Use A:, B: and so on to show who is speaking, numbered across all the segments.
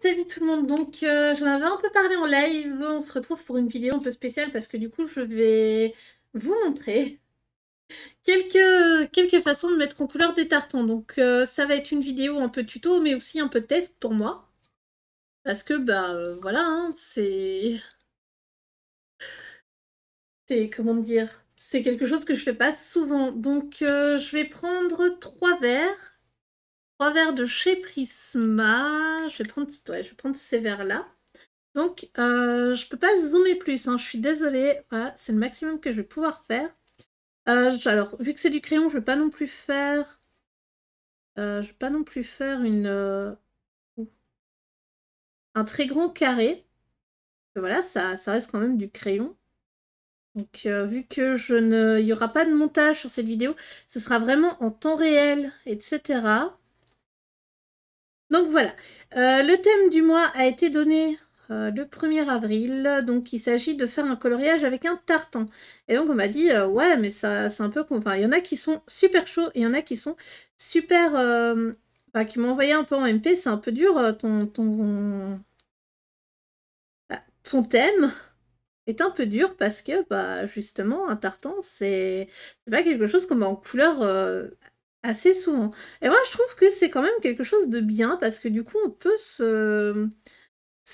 A: Salut tout le monde, donc j'en avais un peu parlé en live, on se retrouve pour une vidéo un peu spéciale parce que du coup je vais vous montrer quelques façons de mettre en couleur des tartans. Donc ça va être une vidéo un peu tuto mais aussi un peu test pour moi. Parce que voilà, hein, c'est comment dire, c'est quelque chose que je fais pas souvent. Donc je vais prendre trois verres de chez Prisma. Ouais, je vais prendre ces verres-là. Donc, je peux pas zoomer plus, hein, je suis désolée. Voilà, c'est le maximum que je vais pouvoir faire. Alors, vu que c'est du crayon, je vais pas non plus faire, un très grand carré. Voilà, ça reste quand même du crayon. Donc, vu que il y aura pas de montage sur cette vidéo, ce sera vraiment en temps réel, etc. Donc voilà, le thème du mois a été donné le 1er avril, donc il s'agit de faire un coloriage avec un tartan. Et donc on m'a dit, ouais, mais ça, c'est un peu... Enfin, il y en a qui sont super chauds et il y en a qui sont super... Enfin, qui m'ont envoyé un peu en MP, c'est un peu dur, ton thème est un peu dur parce que, justement, un tartan, c'est pas quelque chose qu'on met en couleur assez souvent. Et moi, je trouve que c'est quand même quelque chose de bien parce que du coup, on peut se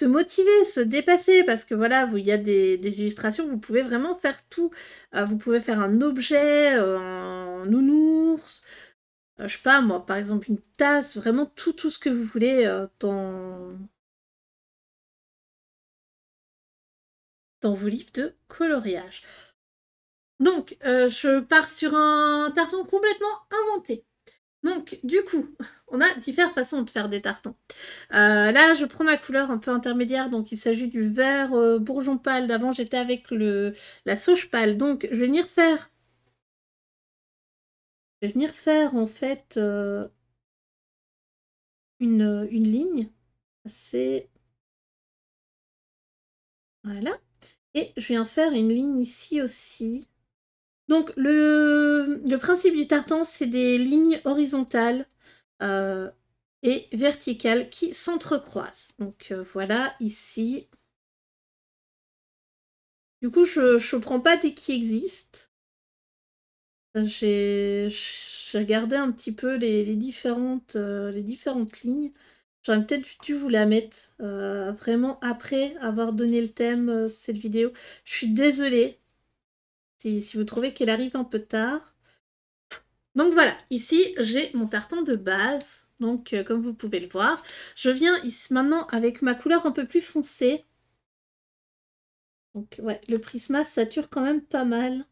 A: motiver, se dépasser parce que voilà, il y a des illustrations, vous pouvez vraiment faire tout. Vous pouvez faire un objet, un nounours, je sais pas moi, par exemple une tasse, vraiment tout ce que vous voulez dans vos livres de coloriage. Donc, je pars sur un tartan complètement inventé. Donc, du coup, on a différentes façons de faire des tartans. Là, je prends ma couleur un peu intermédiaire, donc il s'agit du vert bourgeon pâle. D'avant, j'étais avec la sauge pâle. Donc, je vais venir faire en fait une ligne. C'est voilà. Et je viens faire une ligne ici aussi. Donc, le principe du tartan, c'est des lignes horizontales euh, et verticales qui s'entrecroisent. Donc, voilà, ici. Du coup, je ne prends pas des qui existent. J'ai regardé un petit peu les différentes lignes. J'aurais peut-être dû vous la mettre vraiment après avoir donné le thème cette vidéo. Je suis désolée si vous trouvez qu'elle arrive un peu tard. Donc voilà, ici j'ai mon tartan de base. Donc comme vous pouvez le voir, je viens ici maintenant avec ma couleur un peu plus foncée. Donc ouais, le Prisma sature quand même pas mal.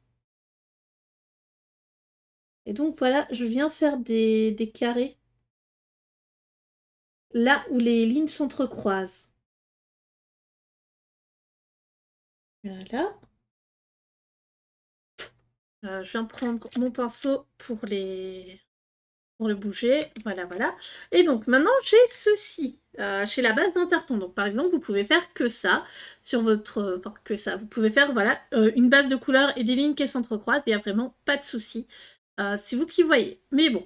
A: Et donc voilà, je viens faire des carrés là où les lignes s'entrecroisent. Voilà. Je viens prendre mon pinceau pour le bouger. Voilà, voilà. Et donc maintenant, j'ai ceci chez la base d'un tartan. Donc par exemple, vous pouvez faire que ça sur votre... enfin, que ça. Vous pouvez faire voilà, une base de couleurs et des lignes qui s'entrecroisent. Il n'y a vraiment pas de souci. C'est vous qui voyez. Mais bon,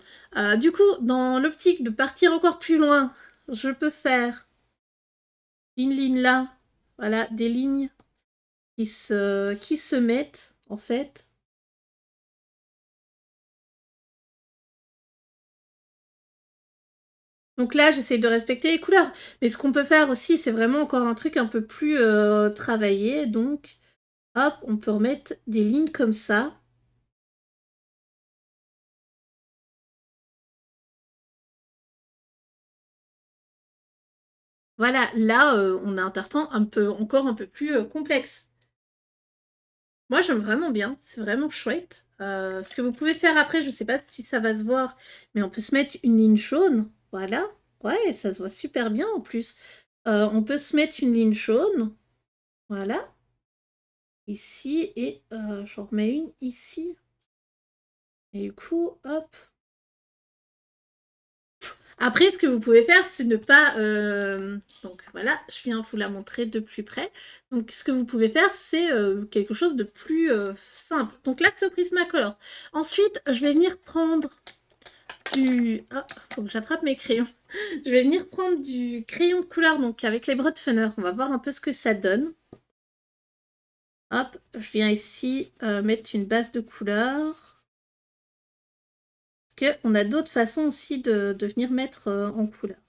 A: du coup, dans l'optique de partir encore plus loin, je peux faire une ligne là. Voilà, des lignes qui se mettent en fait. Donc là, j'essaie de respecter les couleurs. Mais ce qu'on peut faire aussi, c'est vraiment encore un truc un peu plus travaillé. Donc, hop, on peut remettre des lignes comme ça. Voilà, là, on a un tartan encore un peu plus complexe. Moi, j'aime vraiment bien. C'est vraiment chouette. Ce que vous pouvez faire après, je ne sais pas si ça va se voir, mais on peut se mettre une ligne jaune. Voilà. Ouais, ça se voit super bien en plus. On peut se mettre une ligne jaune. Voilà. Ici. Et j'en remets une ici. Et du coup, hop. Après, ce que vous pouvez faire, c'est ne pas... Donc voilà, je viens vous la montrer de plus près. Donc ce que vous pouvez faire, c'est quelque chose de plus simple. Donc là, c'est au Prismacolor. Ensuite, je vais venir prendre du... Ah, faut que j'attrape mes crayons. Je vais venir prendre du crayon de couleur, donc avec les Broadfunner. On va voir un peu ce que ça donne. Hop, je viens ici mettre une base de couleur. Parce qu'on a d'autres façons aussi de venir mettre en couleur.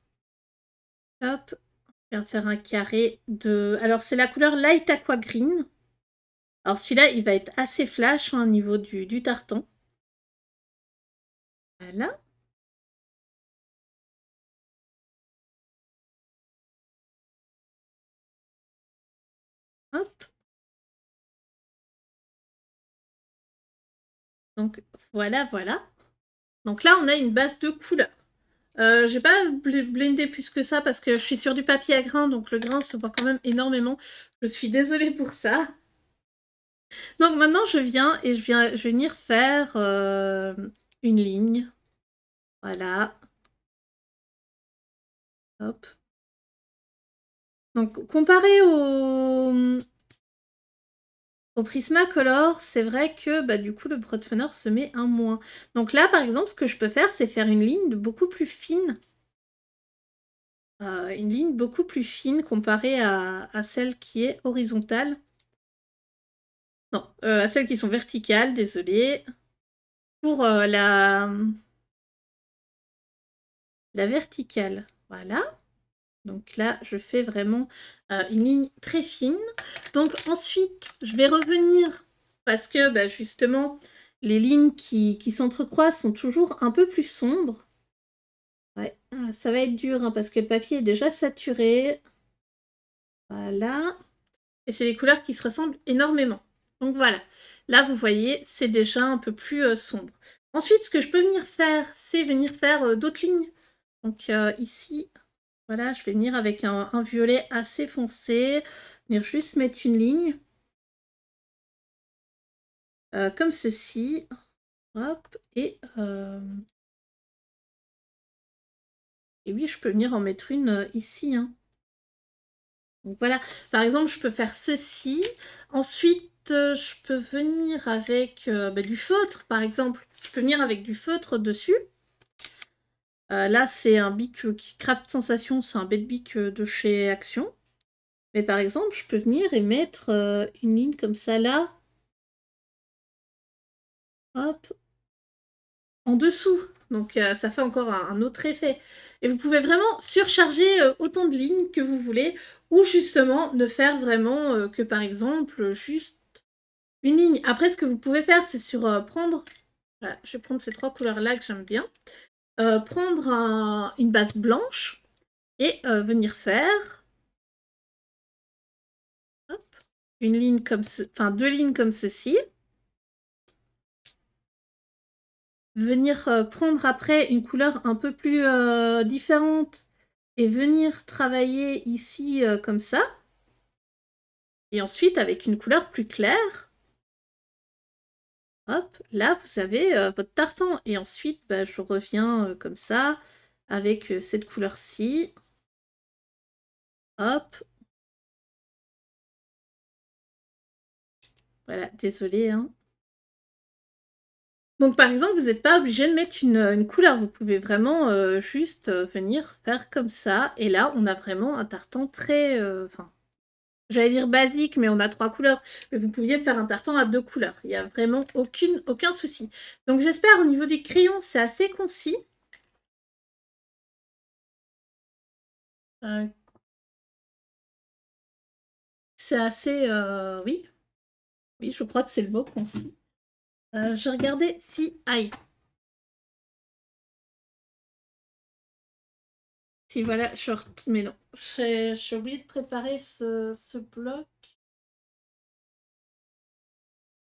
A: Hop, je viens faire un carré de... Alors, c'est la couleur Light Aqua Green. Alors, celui-là, il va être assez flash au niveau du tartan. Voilà. Hop. Donc, voilà, voilà. Donc là, on a une base de couleur. J'ai pas blendé plus que ça parce que je suis sur du papier à grains, donc le grain se voit quand même énormément. Je suis désolée pour ça. Donc maintenant, je viens et je vais venir faire une ligne. Voilà. Hop. Donc, comparé au Prismacolor, c'est vrai que bah, du coup, le Broadfunner se met un moins. Donc là, par exemple, ce que je peux faire, c'est faire une ligne beaucoup plus fine. Une ligne beaucoup plus fine comparée à celle qui est horizontale. Non, à celles qui sont verticales, désolée. Pour la verticale, voilà. Donc là, je fais vraiment une ligne très fine. Donc ensuite, je vais revenir, parce que bah, justement, les lignes qui s'entrecroisent sont toujours un peu plus sombres. Ouais, ça va être dur, hein, parce que le papier est déjà saturé. Voilà. Et c'est des couleurs qui se ressemblent énormément. Donc voilà. Là, vous voyez, c'est déjà un peu plus sombre. Ensuite, ce que je peux venir faire, c'est venir faire d'autres lignes. Donc ici, voilà, je vais venir avec un violet assez foncé, venir juste mettre une ligne, comme ceci. Hop, et oui, je peux venir en mettre une ici, hein. Donc voilà, par exemple, je peux faire ceci. Ensuite, je peux venir avec bah, du feutre, par exemple. Je peux venir avec du feutre dessus. Là, c'est un bic qui Craft Sensation, c'est un bête bic de chez Action. Mais par exemple, je peux venir et mettre une ligne comme ça là. Hop. En dessous. Donc ça fait encore un autre effet. Et vous pouvez vraiment surcharger autant de lignes que vous voulez, ou justement ne faire vraiment que par exemple juste une ligne. Après, ce que vous pouvez faire, c'est prendre... Voilà, je vais prendre ces trois couleurs-là que j'aime bien. Prendre une base blanche et venir faire hop, une ligne comme enfin deux lignes comme ceci. Venir prendre après une couleur un peu plus différente et venir travailler ici comme ça. Et ensuite, avec une couleur plus claire, hop, là, vous avez votre tartan. Et ensuite, bah, je reviens comme ça, avec cette couleur-ci. Hop. Voilà, désolée, hein. Donc, par exemple, vous n'êtes pas obligé de mettre une couleur. Vous pouvez vraiment juste venir faire comme ça. Et là, on a vraiment un tartan très... Enfin, j'allais dire basique, mais on a trois couleurs. Mais vous pouviez faire un tartan à deux couleurs. Il n'y a vraiment aucun souci. Donc, j'espère au niveau des crayons, c'est assez concis. C'est assez... oui. Oui, je crois que c'est le mot concis. Je regardais si... Aïe. Si, voilà, mais non. J'ai oublié de préparer ce bloc.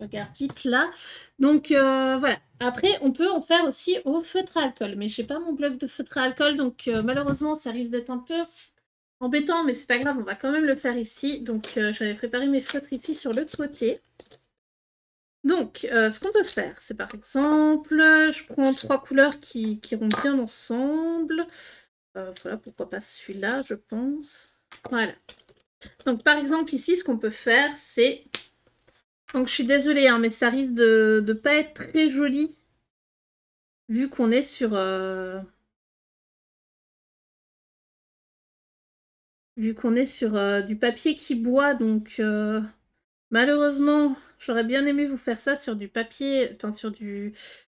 A: Regarde, vite là. Donc, voilà. Après, on peut en faire aussi au feutre à alcool. Mais je n'ai pas mon bloc de feutre à alcool. Donc, malheureusement, ça risque d'être un peu embêtant. Mais c'est pas grave, on va quand même le faire ici. Donc, j'avais préparé mes feutres ici sur le côté. Donc, ce qu'on peut faire, c'est par exemple, je prends trois couleurs qui iront bien ensemble. Voilà, pourquoi pas celui-là, je pense. Voilà. Donc, par exemple, ici, ce qu'on peut faire, c'est... Donc, je suis désolée, hein, mais ça risque de ne pas être très joli. vu qu'on est sur du papier qui boit, donc malheureusement, j'aurais bien aimé vous faire ça sur du papier, enfin sur du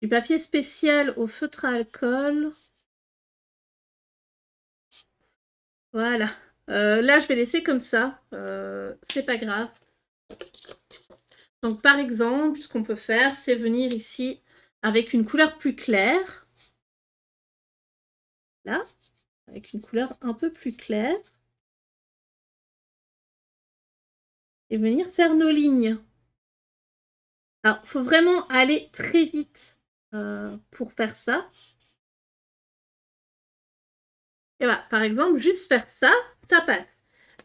A: papier spécial au feutre à alcool. Voilà. Là, je vais laisser comme ça. C'est pas grave. Donc, par exemple, ce qu'on peut faire, c'est venir ici avec une couleur plus claire. Là, avec une couleur un peu plus claire. Et venir faire nos lignes. Alors, il faut vraiment aller très vite pour faire ça. Et voilà, par exemple, juste faire ça, ça passe.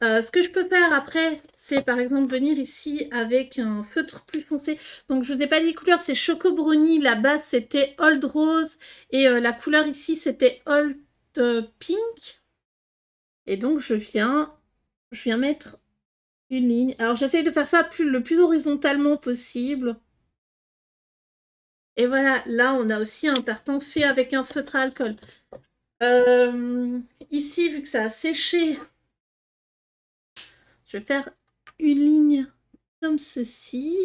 A: Ce que je peux faire après, c'est par exemple venir ici avec un feutre plus foncé. Donc, je ne vous ai pas dit les couleurs, c'est Choco Brownie. La base, c'était Old Rose. Et la couleur ici, c'était Old Pink. Et donc, je viens mettre une ligne. Alors, j'essaye de faire ça le plus horizontalement possible. Et voilà, là, on a aussi un tartan fait avec un feutre à alcool. Ici, vu que ça a séché, je vais faire une ligne comme ceci.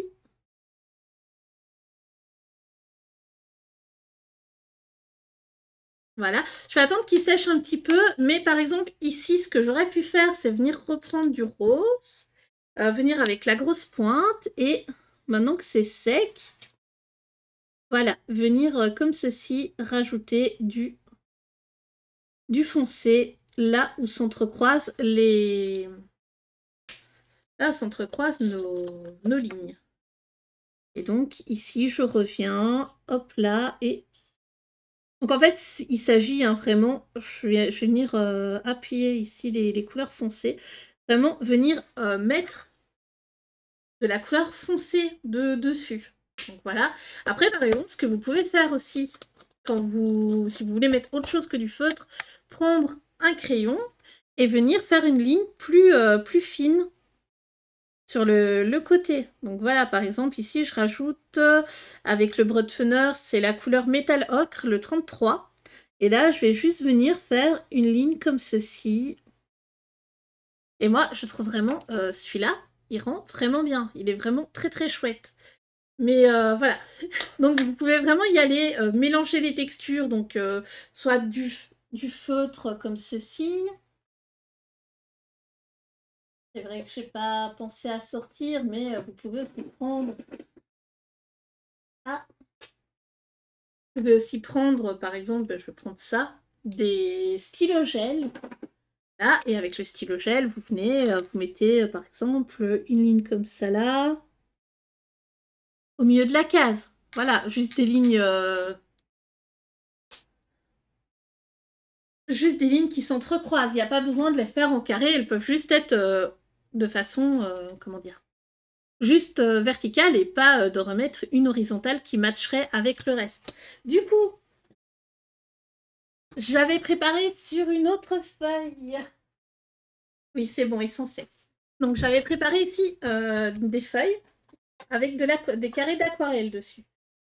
A: Voilà, je vais attendre qu'il sèche un petit peu, mais par exemple ici, ce que j'aurais pu faire, c'est venir reprendre du rose, venir avec la grosse pointe, et maintenant que c'est sec, voilà, venir comme ceci, rajouter du foncé là où s'entrecroisent nos lignes. Et donc ici, je reviens, hop là, et donc en fait, il s'agit vraiment, je vais venir appuyer ici les couleurs foncées, vraiment venir mettre de la couleur foncée dessus. Donc voilà. Après, par exemple, ce que vous pouvez faire aussi, si vous voulez mettre autre chose que du feutre, prendre un crayon et venir faire une ligne plus fine sur le côté. Donc voilà, par exemple, ici, je rajoute avec le Broadfener, c'est la couleur Métal Ocre, le 33. Et là, je vais juste venir faire une ligne comme ceci. Et moi, je trouve vraiment celui-là, il rend vraiment bien. Il est vraiment très très chouette. Mais voilà. Donc vous pouvez vraiment y aller, mélanger les textures. Donc soit du feutre comme ceci. C'est vrai que je n'ai pas pensé à sortir, mais vous pouvez aussi prendre... Ah, vous pouvez aussi prendre, par exemple, je vais prendre ça, des stylogels. Là, et avec le stylogel, vous venez, vous mettez, par exemple, une ligne comme ça là, au milieu de la case. Voilà, juste des lignes... juste des lignes qui s'entrecroisent. Il n'y a pas besoin de les faire en carré, elles peuvent juste être de façon, comment dire, juste verticale et pas de remettre une horizontale qui matcherait avec le reste. Du coup, j'avais préparé sur une autre feuille. Oui, c'est bon, ils sont secs. Donc, j'avais préparé ici des feuilles avec des carrés d'aquarelle dessus.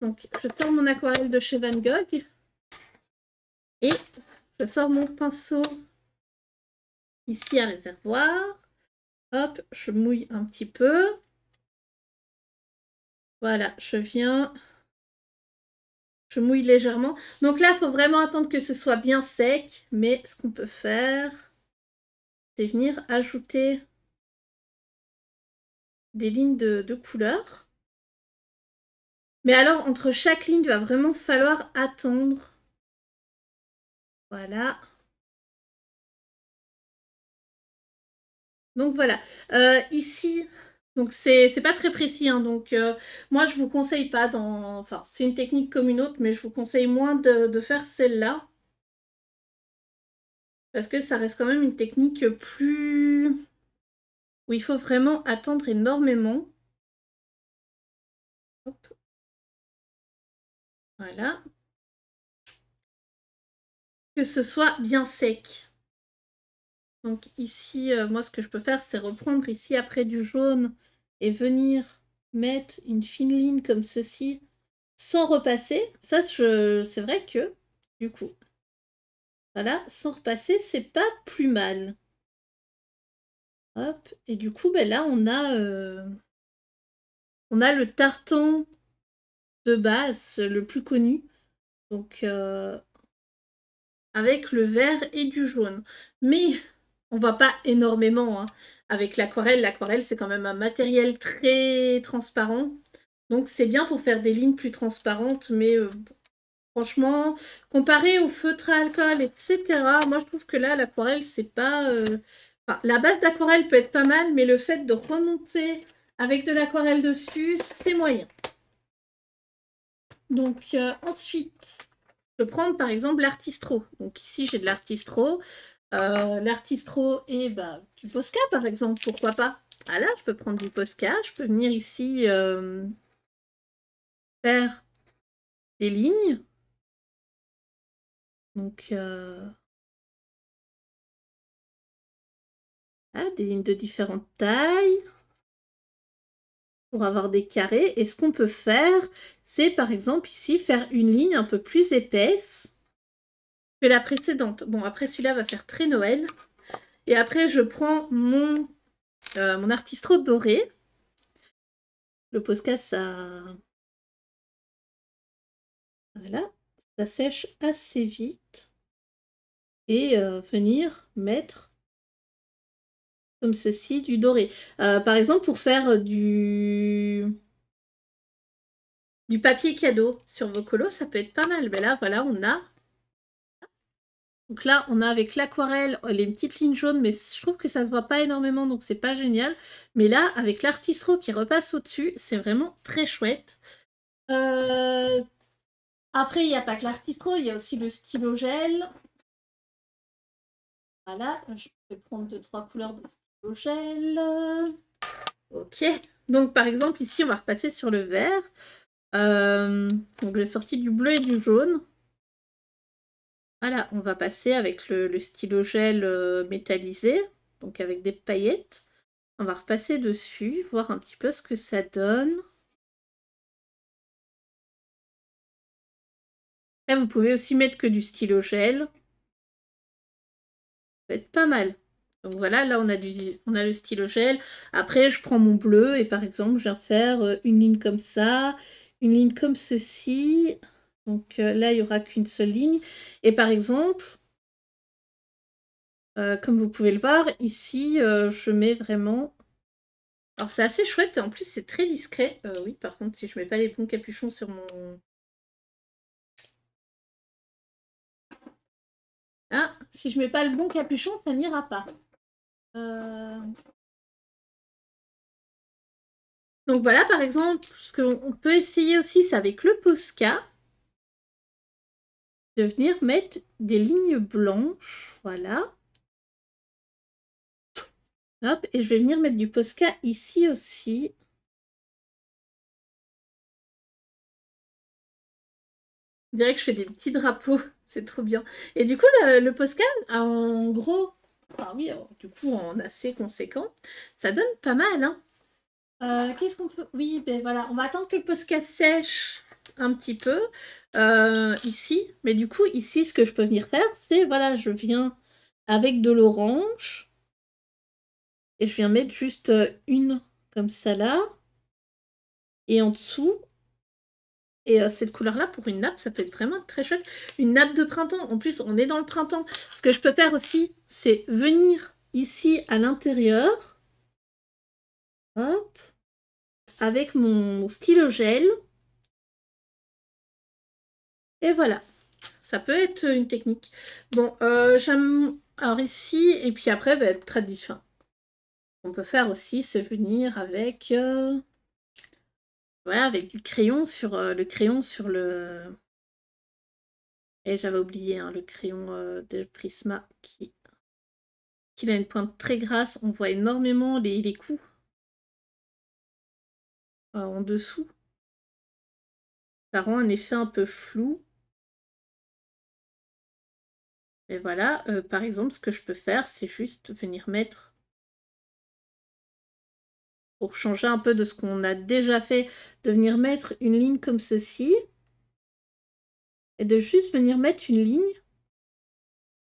A: Donc, je sors mon aquarelle de chez Van Gogh et je sors mon pinceau ici à réservoir. Hop, je mouille un petit peu. Voilà, je mouille légèrement. Donc là, il faut vraiment attendre que ce soit bien sec. Mais ce qu'on peut faire, c'est venir ajouter des lignes de couleur. Mais alors, entre chaque ligne, il va vraiment falloir attendre. Voilà. Donc voilà. Ici, donc c'est pas très précis, hein, donc moi je vous conseille pas enfin c'est une technique comme une autre, mais je vous conseille moins de faire celle-là. Parce que ça reste quand même une technique plus... où il faut vraiment attendre énormément. Hop. Voilà. Que ce soit bien sec. Donc ici, moi ce que je peux faire, c'est reprendre ici après du jaune et venir mettre une fine ligne comme ceci sans repasser. Ça, c'est vrai que, du coup, voilà, sans repasser, c'est pas plus mal. Hop, et du coup, ben là, on a le tartan de base, le plus connu, donc avec le vert et du jaune. Mais on voit pas énormément, hein, avec l'aquarelle. L'aquarelle, c'est quand même un matériel très transparent, donc c'est bien pour faire des lignes plus transparentes, mais franchement, comparé au feutre à alcool et cetera, moi je trouve que là, l'aquarelle, c'est pas, enfin, la base d'aquarelle peut être pas mal, mais le fait de remonter avec de l'aquarelle dessus, c'est moyen. Donc ensuite, je peux prendre par exemple l'artistro. Donc ici, j'ai de l'artistro. L'artistro et bah, du Posca, par exemple, pourquoi pas? Ah là, je peux prendre du Posca, je peux venir ici faire des lignes. Donc, des lignes de différentes tailles pour avoir des carrés. Et ce qu'on peut faire, c'est par exemple ici faire une ligne un peu plus épaisse que la précédente. Bon, après celui-là va faire très Noël. Et après, je prends mon artistro doré. Le Posca, ça... Voilà, ça sèche assez vite. Et venir mettre comme ceci du doré. Par exemple, pour faire du papier cadeau sur vos colos, ça peut être pas mal. Mais là, voilà, on a... Donc là, on a avec l'aquarelle les petites lignes jaunes, mais je trouve que ça se voit pas énormément, donc c'est pas génial. Mais là, avec l'artistro qui repasse au-dessus, c'est vraiment très chouette. Après, il n'y a pas que l'artistro, il y a aussi le stylo gel. Voilà, je vais prendre 2-3 couleurs de stylo gel. Ok, donc par exemple, ici, on va repasser sur le vert. Donc j'ai sorti du bleu et du jaune. Voilà, on va passer avec le stylo gel métallisé, donc avec des paillettes. On va repasser dessus, voir un petit peu ce que ça donne. Là, vous pouvez aussi mettre que du stylo gel. Ça peut être pas mal. Donc voilà, là, on a le stylo gel. Après, je prends mon bleu et par exemple, je viens faire une ligne comme ça, une ligne comme ceci. Donc là, il n'y aura qu'une seule ligne. Et par exemple, comme vous pouvez le voir, ici, je mets vraiment... Alors, c'est assez chouette. En plus, c'est très discret. Oui, par contre, si je mets pas les bons capuchons sur mon... Ah, si je mets pas le bon capuchon, ça n'ira pas. Donc voilà, par exemple, ce qu'on peut essayer aussi, c'est avec le Posca, de venir mettre des lignes blanches. Voilà. Hop, et je vais venir mettre du Posca ici aussi. On dirait que je fais des petits drapeaux. C'est trop bien. Et du coup, le Posca, en gros, ah oui, du coup, en assez conséquent, ça donne pas mal, hein. Qu'est-ce qu'on peut... Oui, ben voilà, on va attendre que le Posca sèche un petit peu ici. Mais du coup, ici, ce que je peux venir faire, c'est, voilà, je viens avec de l'orange et je viens mettre juste une comme ça là. Et en dessous, et cette couleur-là, pour une nappe, ça peut être vraiment très chouette. Une nappe de printemps. En plus, on est dans le printemps. Ce que je peux faire aussi, c'est venir ici à l'intérieur. Hop. Avec mon stylo gel. Et voilà. Ça peut être une technique. Bon, j'aime... Alors ici, et puis après, bah, tradition. On peut faire aussi, c'est venir avec... Voilà, avec du crayon sur le crayon sur le... Et j'avais oublié hein, le crayon de Prisma qui a une pointe très grasse. On voit énormément les coups en dessous. Ça rend un effet un peu flou. Et voilà, par exemple, ce que je peux faire, c'est juste venir mettre pour changer un peu de ce qu'on a déjà fait, de venir mettre une ligne comme ceci. Et de juste venir mettre une ligne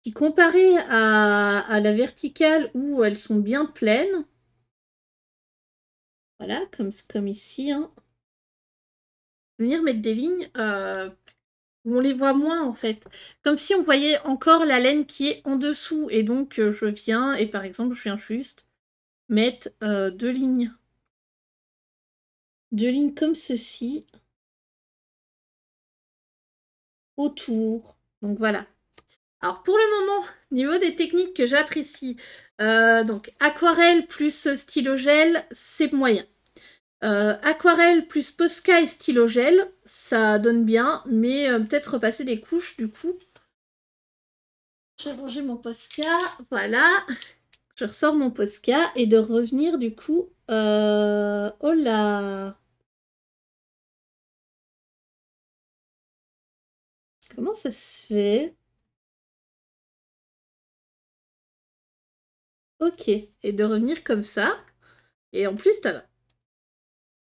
A: qui, comparée à la verticale où elles sont bien pleines, voilà, comme ici, hein, venir mettre des lignes où on les voit moins en fait. Comme si on voyait encore la laine qui est en dessous. Et donc je viens, et par exemple, je viens juste mettre deux lignes. Deux lignes comme ceci autour. Donc voilà. Alors pour le moment, niveau des techniques que j'apprécie, donc aquarelle plus stylo gel, c'est moyen. Aquarelle plus Posca et stylo gel, ça donne bien, mais peut-être repasser des couches du coup. J'ai rangé mon Posca, voilà. Je ressors mon Posca et de revenir du coup. Oh là! Comment ça se fait? Ok, et de revenir comme ça. Et en plus,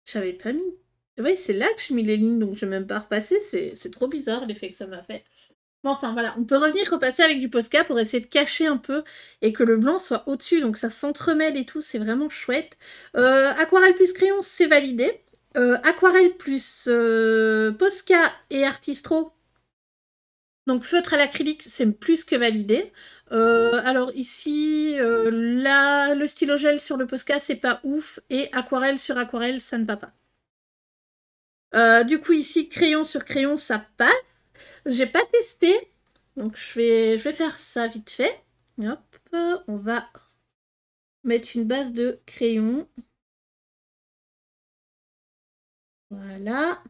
A: j'avais pas mis. Ouais, c'est là que je mis les lignes, donc je vais même pas repasser. C'est trop bizarre l'effet que ça m'a fait. Bon, enfin voilà, on peut revenir repasser avec du Posca pour essayer de cacher un peu et que le blanc soit au-dessus, donc ça s'entremêle et tout, c'est vraiment chouette. Aquarelle plus crayon, c'est validé. Aquarelle plus Posca et Artistro, donc feutre à l'acrylique, c'est plus que validé. Alors ici, là, le stylo gel sur le Posca, c'est pas ouf, et aquarelle sur aquarelle, ça ne va pas. Du coup, ici, crayon sur crayon, ça passe. J'ai pas testé, donc je vais faire ça vite fait. Hop, on va mettre une base de crayon. Voilà.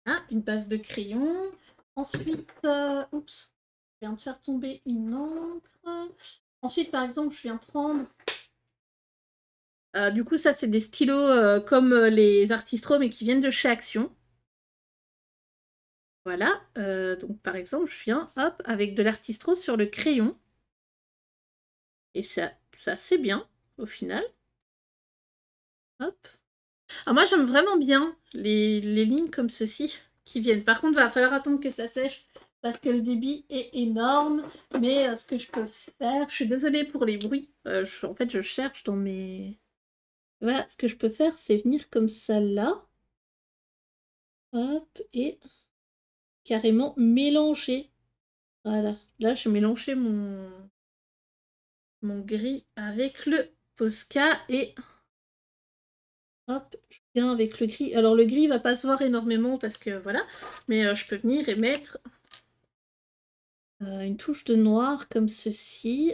A: Ah, une base de crayon. Ensuite, oups, je viens de faire tomber une encre. Ensuite, par exemple, je viens prendre. Du coup, ça, c'est des stylos comme les Artistro, mais qui viennent de chez Action. Voilà. Donc, par exemple, je viens, hop, avec de l'Artistro sur le crayon. Et ça c'est bien, au final. Hop. Alors moi, j'aime vraiment bien les lignes comme ceci qui viennent. Par contre, il va falloir attendre que ça sèche parce que le débit est énorme. Mais ce que je peux faire, je suis désolée pour les bruits. En fait, je cherche dans mes... Voilà, ce que je peux faire, c'est venir comme ça là. Hop, et carrément mélanger. Voilà, là, je mélangeais mon gris avec le Posca et... Hop, je viens avec le gris. Alors le gris va pas se voir énormément parce que voilà, mais je peux venir et mettre une touche de noir comme ceci.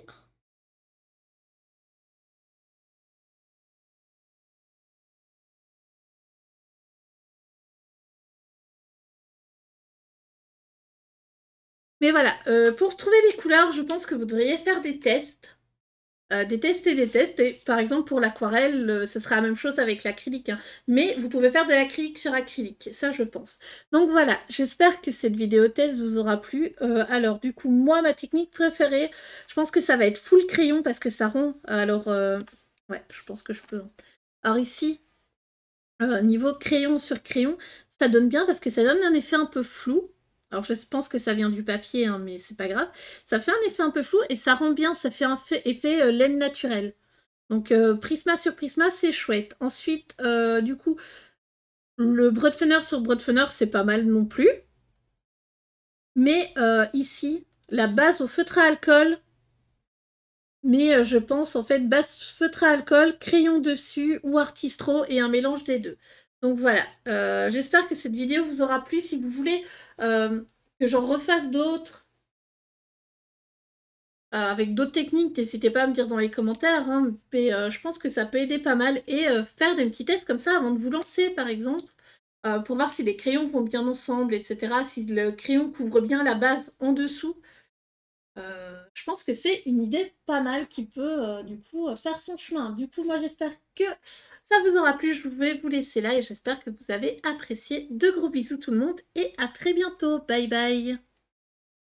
A: Mais voilà, pour trouver les couleurs, je pense que vous devriez faire des tests. Des tests et des tests. Et par exemple, pour l'aquarelle, ce sera la même chose avec l'acrylique. Hein. Mais vous pouvez faire de l'acrylique sur acrylique, ça je pense. Donc voilà, j'espère que cette vidéo test vous aura plu. Alors du coup, moi, ma technique préférée, je pense que ça va être full crayon parce que ça rend. Alors, ouais, je pense que je peux. Alors ici, niveau crayon sur crayon, ça donne bien parce que ça donne un effet un peu flou. Alors je pense que ça vient du papier, hein, mais c'est pas grave. Ça fait un effet un peu flou et ça rend bien, ça fait un effet laine naturelle. Donc Prisma sur Prisma, c'est chouette. Ensuite, du coup, le Broadfener sur Broadfener, c'est pas mal non plus. Mais ici, la base au feutre à alcool, mais je pense en fait base feutre à alcool, crayon dessus ou Artistro et un mélange des deux. Donc voilà, j'espère que cette vidéo vous aura plu. Si vous voulez que j'en refasse d'autres avec d'autres techniques, n'hésitez pas à me dire dans les commentaires. Hein, mais je pense que ça peut aider pas mal et faire des petits tests comme ça avant de vous lancer par exemple. Pour voir si les crayons vont bien ensemble, etc. Si le crayon couvre bien la base en dessous. Je pense que c'est une idée pas mal qui peut du coup faire son chemin. Du coup, moi j'espère que ça vous aura plu. Je vais vous laisser là et j'espère que vous avez apprécié. De gros bisous tout le monde et à très bientôt. Bye bye.